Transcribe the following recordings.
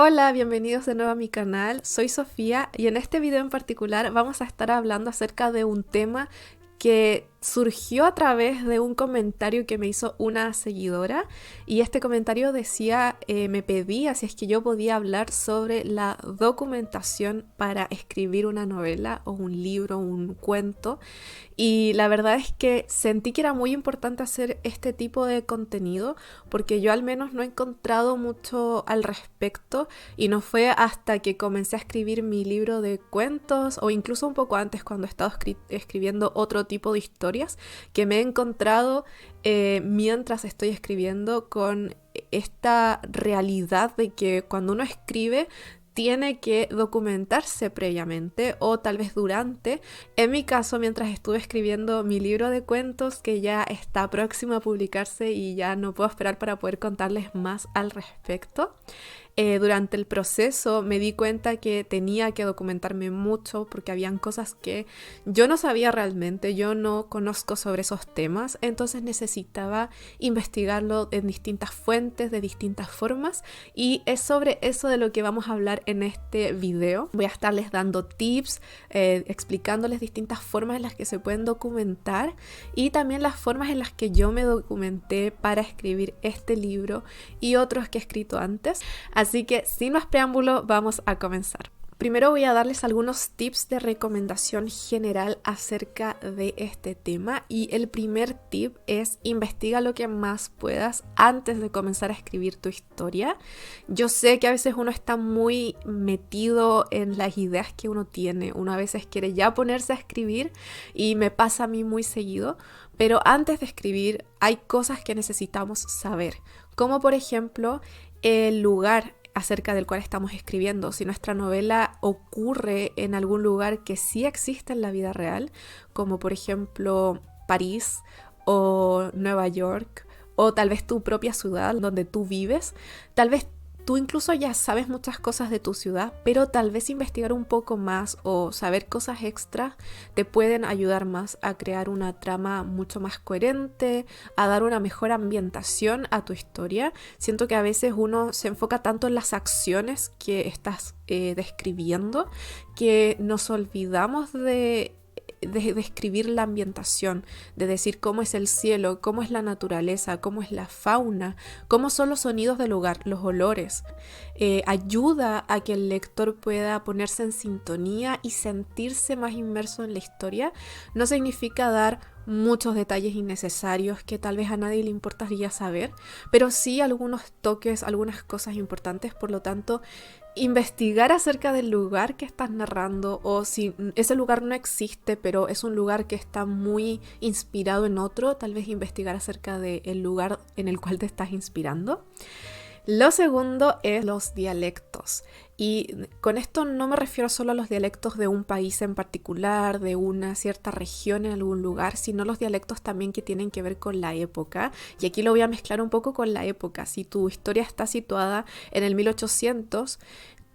Hola, bienvenidos de nuevo a mi canal. Soy Sofía y en este video en particular vamos a estar hablando acerca de un tema que surgió a través de un comentario que me hizo una seguidora, y este comentario decía, me pedía si es que yo podía hablar sobre la documentación para escribir una novela o un libro, un cuento. Y la verdad es que sentí que era muy importante hacer este tipo de contenido porque yo al menos no he encontrado mucho al respecto, y no fue hasta que comencé a escribir mi libro de cuentos o incluso un poco antes, cuando he estado escribiendo otro tipo de historias, que me he encontrado mientras estoy escribiendo con esta realidad de que cuando uno escribe tiene que documentarse previamente o tal vez durante. En mi caso, mientras estuve escribiendo mi libro de cuentos, que ya está próximo a publicarse y ya no puedo esperar para poder contarles más al respecto, durante el proceso me di cuenta que tenía que documentarme mucho porque habían cosas que yo no sabía realmente, yo no conozco sobre esos temas, entonces necesitaba investigarlo en distintas fuentes, de distintas formas, y es sobre eso de lo que vamos a hablar en este video. Voy a estarles dando tips, explicándoles distintas formas en las que se pueden documentar y también las formas en las que yo me documenté para escribir este libro y otros que he escrito antes. Así que sin más preámbulo, vamos a comenzar. Primero voy a darles algunos tips de recomendación general acerca de este tema, y el primer tip es: investiga lo que más puedas antes de comenzar a escribir tu historia. Yo sé que a veces uno está muy metido en las ideas que uno tiene, uno a veces quiere ya ponerse a escribir y me pasa a mí muy seguido, pero antes de escribir hay cosas que necesitamos saber, como por ejemplo el lugar acerca del cual estamos escribiendo. Si nuestra novela ocurre en algún lugar que sí existe en la vida real, como por ejemplo París o Nueva York, o tal vez tu propia ciudad donde tú vives, tal vez tú incluso ya sabes muchas cosas de tu ciudad, pero tal vez investigar un poco más o saber cosas extras te pueden ayudar más a crear una trama mucho más coherente, a dar una mejor ambientación a tu historia. Siento que a veces uno se enfoca tanto en las acciones que estás describiendo, que nos olvidamos de describir la ambientación, de decir cómo es el cielo, cómo es la naturaleza, cómo es la fauna, cómo son los sonidos del lugar, los olores. Ayuda a que el lector pueda ponerse en sintonía y sentirse más inmerso en la historia. No significa dar muchos detalles innecesarios que tal vez a nadie le importaría saber, pero sí algunos toques, algunas cosas importantes. Por lo tanto, investigar acerca del lugar que estás narrando, o si ese lugar no existe pero es un lugar que está muy inspirado en otro, tal vez investigar acerca del lugar en el cual te estás inspirando. Lo segundo es los dialectos, y con esto no me refiero solo a los dialectos de un país en particular, de una cierta región en algún lugar, sino los dialectos también que tienen que ver con la época, y aquí lo voy a mezclar un poco con la época. Si tu historia está situada en el 1800,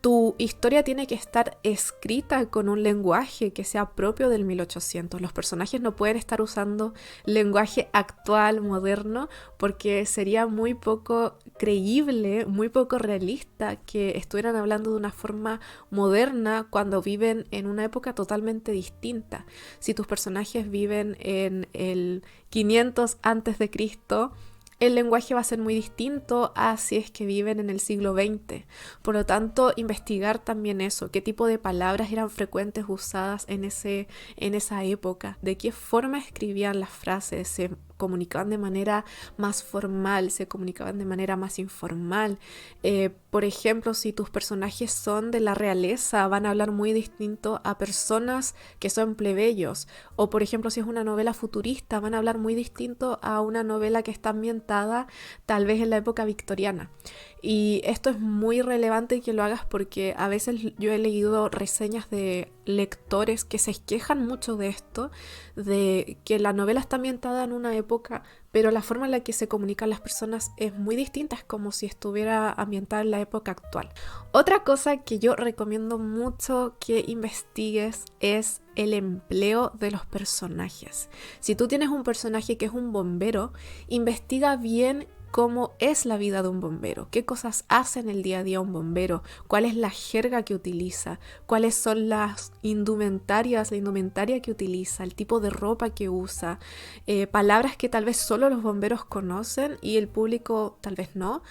tu historia tiene que estar escrita con un lenguaje que sea propio del 1800. Los personajes no pueden estar usando lenguaje actual, moderno, porque sería muy poco creíble, muy poco realista que estuvieran hablando de una forma moderna cuando viven en una época totalmente distinta. Si tus personajes viven en el 500 antes de Cristo, el lenguaje va a ser muy distinto a si es que viven en el siglo XX. Por lo tanto, investigar también eso, qué tipo de palabras eran frecuentes usadas en esa época, de qué forma escribían las frases, se comunicaban de manera más formal, se comunicaban de manera más informal. Por ejemplo, si tus personajes son de la realeza, van a hablar muy distinto a personas que son plebeyos. O por ejemplo, si es una novela futurista, van a hablar muy distinto a una novela que está ambientada tal vez en la época victoriana. Y esto es muy relevante que lo hagas, porque a veces yo he leído reseñas de lectores que se quejan mucho de esto, de que la novela está ambientada en una época, pero la forma en la que se comunican las personas es muy distinta, es como si estuviera ambientada en la época actual. Otra cosa que yo recomiendo mucho que investigues es el empleo de los personajes. Si tú tienes un personaje que es un bombero, investiga bien cómo es la vida de un bombero, qué cosas hace en el día a día un bombero, cuál es la jerga que utiliza, cuáles son las indumentarias, la indumentaria que utiliza, el tipo de ropa que usa, palabras que tal vez solo los bomberos conocen y el público tal vez no.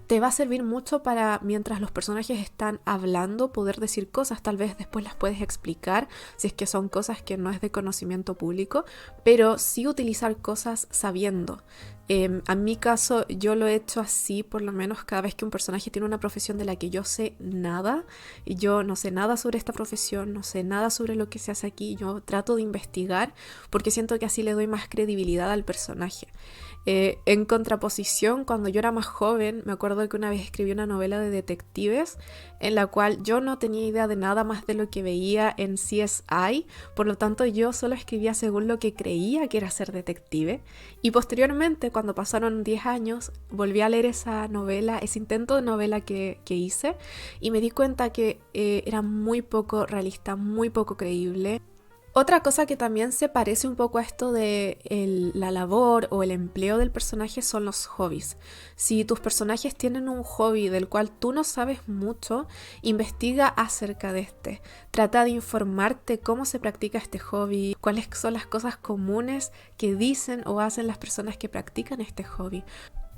Te va a servir mucho para, mientras los personajes están hablando, poder decir cosas. Tal vez después las puedes explicar si es que son cosas que no es de conocimiento público, pero sí utilizar cosas sabiendo. En mi caso, yo lo he hecho así, por lo menos cada vez que un personaje tiene una profesión de la que yo sé nada, y yo no sé nada sobre esta profesión, no sé nada sobre lo que se hace aquí, yo trato de investigar porque siento que así le doy más credibilidad al personaje. En contraposición, cuando yo era más joven, me acuerdo que una vez escribí una novela de detectives en la cual yo no tenía idea de nada más de lo que veía en CSI, por lo tanto yo solo escribía según lo que creía que era ser detective, y posteriormente, cuando pasaron 10 años, volví a leer esa novela, ese intento de novela que hice, y me di cuenta que era muy poco realista, muy poco creíble. Otra cosa que también se parece un poco a esto de la labor o el empleo del personaje son los hobbies. Si tus personajes tienen un hobby del cual tú no sabes mucho, investiga acerca de este. Trata de informarte cómo se practica este hobby, cuáles son las cosas comunes que dicen o hacen las personas que practican este hobby.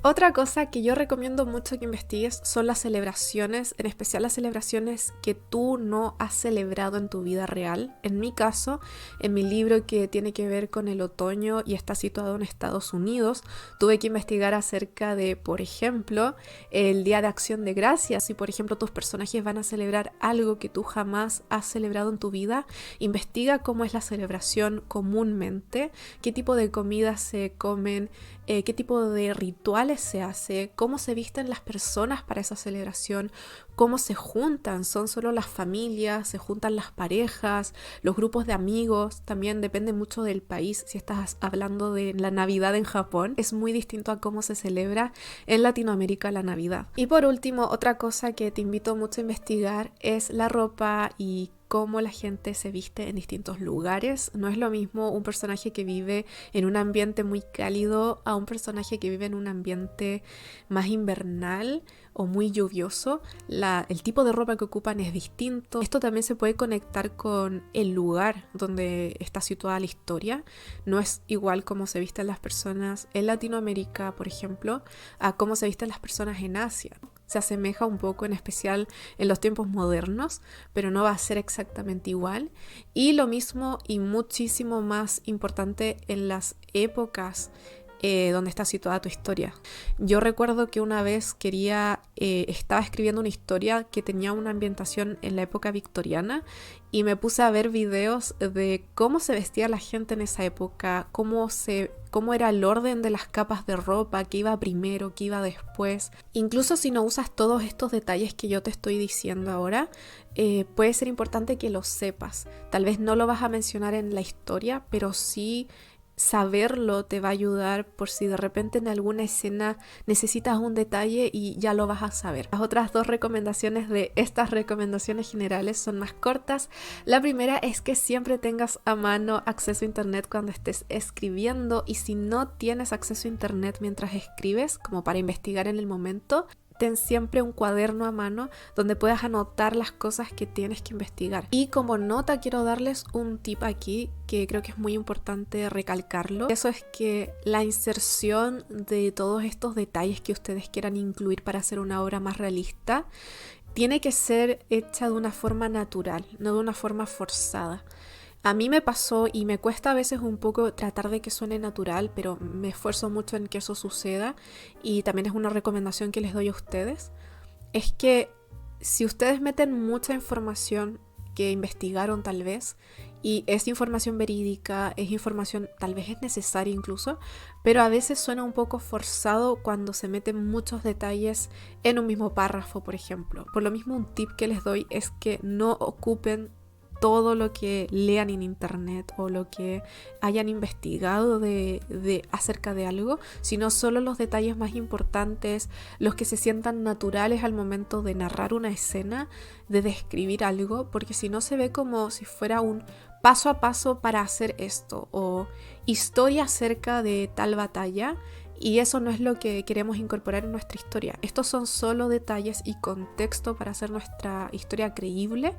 Otra cosa que yo recomiendo mucho que investigues son las celebraciones, en especial las celebraciones que tú no has celebrado en tu vida real. En mi caso, en mi libro que tiene que ver con el otoño y está situado en Estados Unidos, tuve que investigar acerca de, por ejemplo, el Día de Acción de Gracias. Si, por ejemplo, tus personajes van a celebrar algo que tú jamás has celebrado en tu vida, investiga cómo es la celebración comúnmente, qué tipo de comidas se comen, qué tipo de rituales se hace, cómo se visten las personas para esa celebración, cómo se juntan, son solo las familias, se juntan las parejas, los grupos de amigos, también depende mucho del país. Si estás hablando de la Navidad en Japón, es muy distinto a cómo se celebra en Latinoamérica la Navidad. Y por último, otra cosa que te invito mucho a investigar es la ropa y cómo la gente se viste en distintos lugares. No es lo mismo un personaje que vive en un ambiente muy cálido a un personaje que vive en un ambiente más invernal o muy lluvioso. El tipo de ropa que ocupan es distinto. Esto también se puede conectar con el lugar donde está situada la historia. No es igual cómo se visten las personas en Latinoamérica, por ejemplo, a cómo se visten las personas en Asia. Se asemeja un poco, en especial en los tiempos modernos, pero no va a ser exactamente igual. Y lo mismo y muchísimo más importante en las épocas donde está situada tu historia. Yo recuerdo que una vez estaba escribiendo una historia que tenía una ambientación en la época victoriana y me puse a ver videos de cómo se vestía la gente en esa época, cómo era el orden de las capas de ropa, qué iba primero, qué iba después. Incluso si no usas todos estos detalles que yo te estoy diciendo ahora, puede ser importante que los sepas. Tal vez no lo vas a mencionar en la historia, pero sí saberlo te va a ayudar por si de repente en alguna escena necesitas un detalle y ya lo vas a saber. Las otras dos recomendaciones de estas recomendaciones generales son más cortas. La primera es que siempre tengas a mano acceso a internet cuando estés escribiendo, y si no tienes acceso a internet mientras escribes, como para investigar en el momento, ten siempre un cuaderno a mano donde puedas anotar las cosas que tienes que investigar. Y como nota quiero darles un tip aquí que creo que es muy importante recalcarlo. Eso es que la inserción de todos estos detalles que ustedes quieran incluir para hacer una obra más realista tiene que ser hecha de una forma natural, no de una forma forzada. A mí me pasó y me cuesta a veces un poco tratar de que suene natural, pero me esfuerzo mucho en que eso suceda, y también es una recomendación que les doy a ustedes. Es que si ustedes meten mucha información que investigaron tal vez, y es información verídica, es información tal vez es necesaria incluso, pero a veces suena un poco forzado cuando se meten muchos detalles en un mismo párrafo, por ejemplo. Por lo mismo, un tip que les doy es que no ocupen todo lo que lean en internet o lo que hayan investigado acerca de algo, sino solo los detalles más importantes, los que se sientan naturales al momento de narrar una escena, de describir algo, porque si no se ve como si fuera un paso a paso para hacer esto o historia acerca de tal batalla, Y eso no es lo que queremos incorporar en nuestra historia. Estos son solo detalles y contexto para hacer nuestra historia creíble,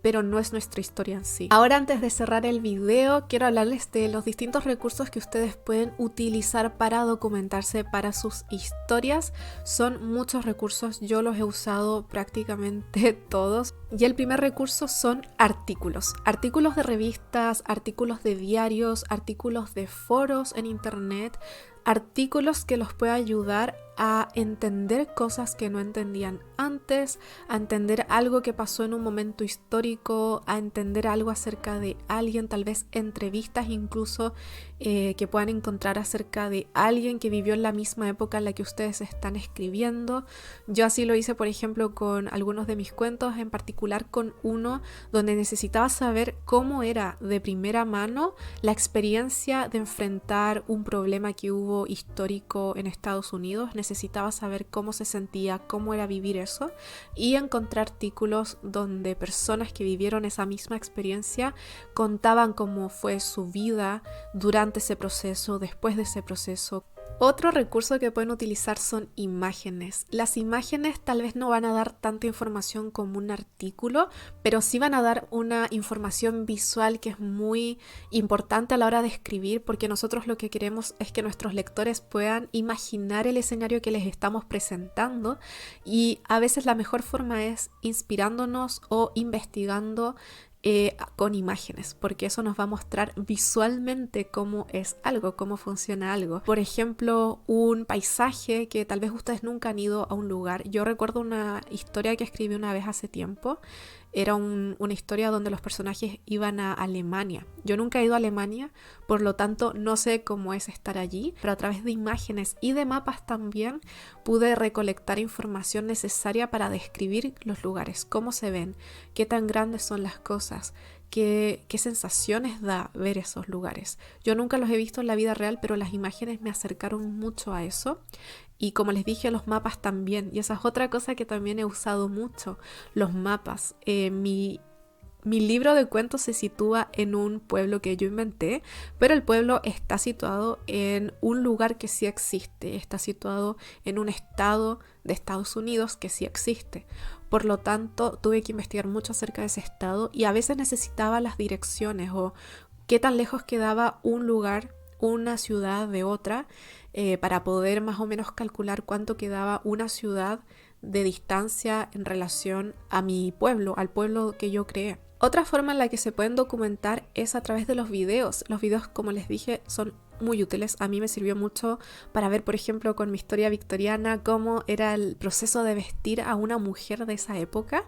pero no es nuestra historia en sí. Ahora, antes de cerrar el video, quiero hablarles de los distintos recursos que ustedes pueden utilizar para documentarse para sus historias. Son muchos recursos, yo los he usado prácticamente todos. Y el primer recurso son artículos. Artículos de revistas, artículos de diarios, artículos de foros en internet, artículos que los pueda ayudar a entender cosas que no entendían antes, a entender algo que pasó en un momento histórico, a entender algo acerca de alguien, tal vez entrevistas incluso que puedan encontrar acerca de alguien que vivió en la misma época en la que ustedes están escribiendo. Yo así lo hice, por ejemplo, con algunos de mis cuentos, en particular con uno donde necesitaba saber cómo era de primera mano la experiencia de enfrentar un problema que hubo histórico en Estados Unidos. Necesitaba saber cómo se sentía, cómo era vivir eso, y encontrar artículos donde personas que vivieron esa misma experiencia contaban cómo fue su vida durante ese proceso, después de ese proceso. Otro recurso que pueden utilizar son imágenes. Las imágenes tal vez no van a dar tanta información como un artículo, pero sí van a dar una información visual que es muy importante a la hora de escribir, porque nosotros lo que queremos es que nuestros lectores puedan imaginar el escenario que les estamos presentando, y a veces la mejor forma es inspirándonos o investigando con imágenes, porque eso nos va a mostrar visualmente cómo es algo, cómo funciona algo. Por ejemplo, un paisaje que tal vez ustedes nunca han ido a un lugar. Yo recuerdo una historia que escribí una vez hace tiempo. Era una historia donde los personajes iban a Alemania. Yo nunca he ido a Alemania, por lo tanto no sé cómo es estar allí, pero a través de imágenes y de mapas también pude recolectar información necesaria para describir los lugares, cómo se ven, qué tan grandes son las cosas, qué sensaciones da ver esos lugares. Yo nunca los he visto en la vida real, pero las imágenes me acercaron mucho a eso. Y como les dije, los mapas también. Y esa es otra cosa que también he usado mucho, los mapas. Mi libro de cuentos se sitúa en un pueblo que yo inventé, pero el pueblo está situado en un lugar que sí existe. Está situado en un estado de Estados Unidos que sí existe. Por lo tanto, tuve que investigar mucho acerca de ese estado, y a veces necesitaba las direcciones o qué tan lejos quedaba un lugar, una ciudad de otra, para poder más o menos calcular cuánto quedaba una ciudad de distancia en relación a mi pueblo, al pueblo que yo creé. Otra forma en la que se pueden documentar es a través de los videos. Los videos, como les dije, son muy útiles. A mí me sirvió mucho para ver, por ejemplo, con mi historia victoriana, cómo era el proceso de vestir a una mujer de esa época.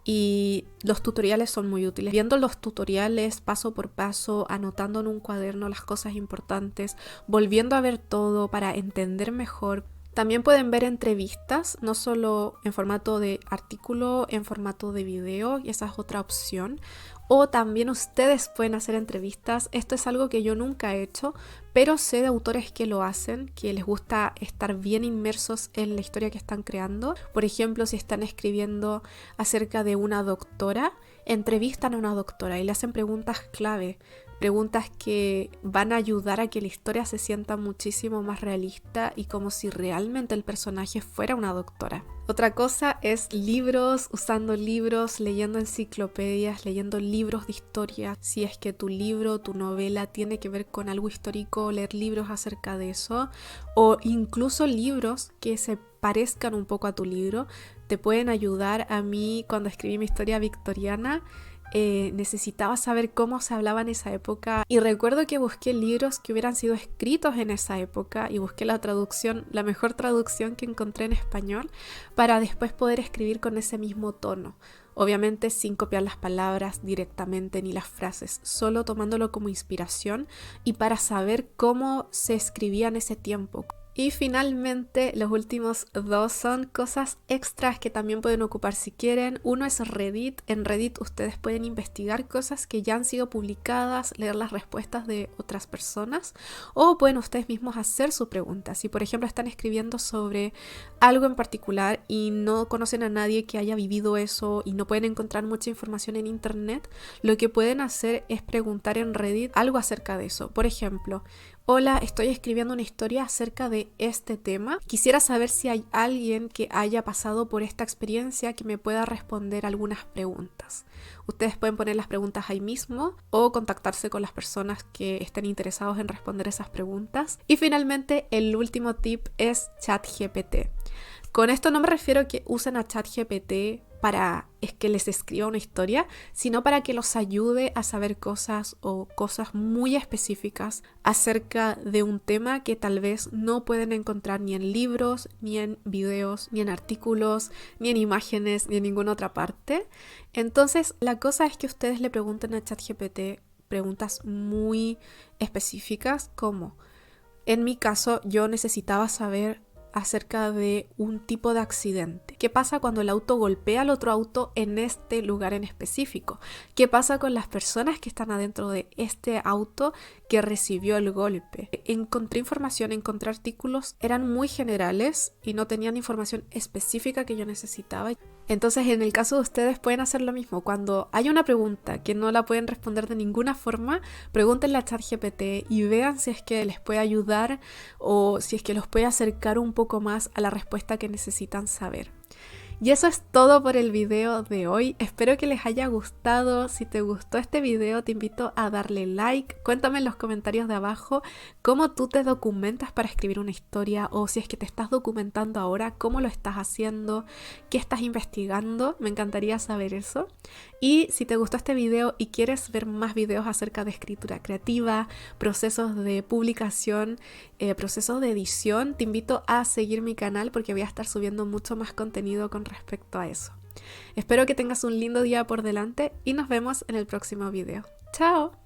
Y los tutoriales son muy útiles. Viendo los tutoriales paso por paso, anotando en un cuaderno las cosas importantes, volviendo a ver todo para entender mejor. También pueden ver entrevistas, no solo en formato de artículo, en formato de video, y esa es otra opción. O también ustedes pueden hacer entrevistas. Esto es algo que yo nunca he hecho, pero sé de autores que lo hacen, que les gusta estar bien inmersos en la historia que están creando. Por ejemplo, si están escribiendo acerca de una doctora, entrevistan a una doctora y le hacen preguntas clave. Preguntas que van a ayudar a que la historia se sienta muchísimo más realista y como si realmente el personaje fuera una doctora. Otra cosa es libros, usando libros, leyendo enciclopedias, leyendo libros de historia. Si es que tu libro, tu novela tiene que ver con algo histórico, leer libros acerca de eso, o incluso libros que se parezcan un poco a tu libro, te pueden ayudar. A mí, cuando escribí mi historia victoriana, necesitaba saber cómo se hablaba en esa época, y recuerdo que busqué libros que hubieran sido escritos en esa época y busqué la traducción, la mejor traducción que encontré en español, para después poder escribir con ese mismo tono. Obviamente sin copiar las palabras directamente ni las frases, solo tomándolo como inspiración y para saber cómo se escribía en ese tiempo. Y finalmente, los últimos dos son cosas extras que también pueden ocupar si quieren. Uno es Reddit. En Reddit ustedes pueden investigar cosas que ya han sido publicadas, leer las respuestas de otras personas, o pueden ustedes mismos hacer su pregunta. Si por ejemplo están escribiendo sobre algo en particular y no conocen a nadie que haya vivido eso y no pueden encontrar mucha información en internet, lo que pueden hacer es preguntar en Reddit algo acerca de eso. Por ejemplo, Hola, estoy escribiendo una historia acerca de este tema. Quisiera saber si hay alguien que haya pasado por esta experiencia que me pueda responder algunas preguntas. Ustedes pueden poner las preguntas ahí mismo o contactarse con las personas que estén interesados en responder esas preguntas. Y finalmente, el último tip es ChatGPT. Con esto no me refiero a que usen a ChatGPT para que les escriba una historia, sino para que los ayude a saber cosas o cosas muy específicas acerca de un tema que tal vez no pueden encontrar ni en libros, ni en videos, ni en artículos, ni en imágenes, ni en ninguna otra parte. Entonces, la cosa es que ustedes le pregunten a ChatGPT preguntas muy específicas, como en mi caso yo necesitaba saber acerca de un tipo de accidente. ¿Qué pasa cuando el auto golpea al otro auto en este lugar en específico? ¿Qué pasa con las personas que están adentro de este auto que recibió el golpe? Encontré información, encontré artículos, eran muy generales y no tenían información específica que yo necesitaba. Entonces, en el caso de ustedes pueden hacer lo mismo. Cuando hay una pregunta que no la pueden responder de ninguna forma, pregúntenle a ChatGPT y vean si es que les puede ayudar o si es que los puede acercar un poco más a la respuesta que necesitan saber. Y eso es todo por el video de hoy. Espero que les haya gustado. Si te gustó este video, te invito a darle like. Cuéntame en los comentarios de abajo cómo tú te documentas para escribir una historia, o si es que te estás documentando ahora, cómo lo estás haciendo, qué estás investigando. Me encantaría saber eso. Y si te gustó este video y quieres ver más videos acerca de escritura creativa, procesos de publicación, procesos de edición, te invito a seguir mi canal porque voy a estar subiendo mucho más contenido con respecto a eso. Espero que tengas un lindo día por delante y nos vemos en el próximo video. ¡Chao!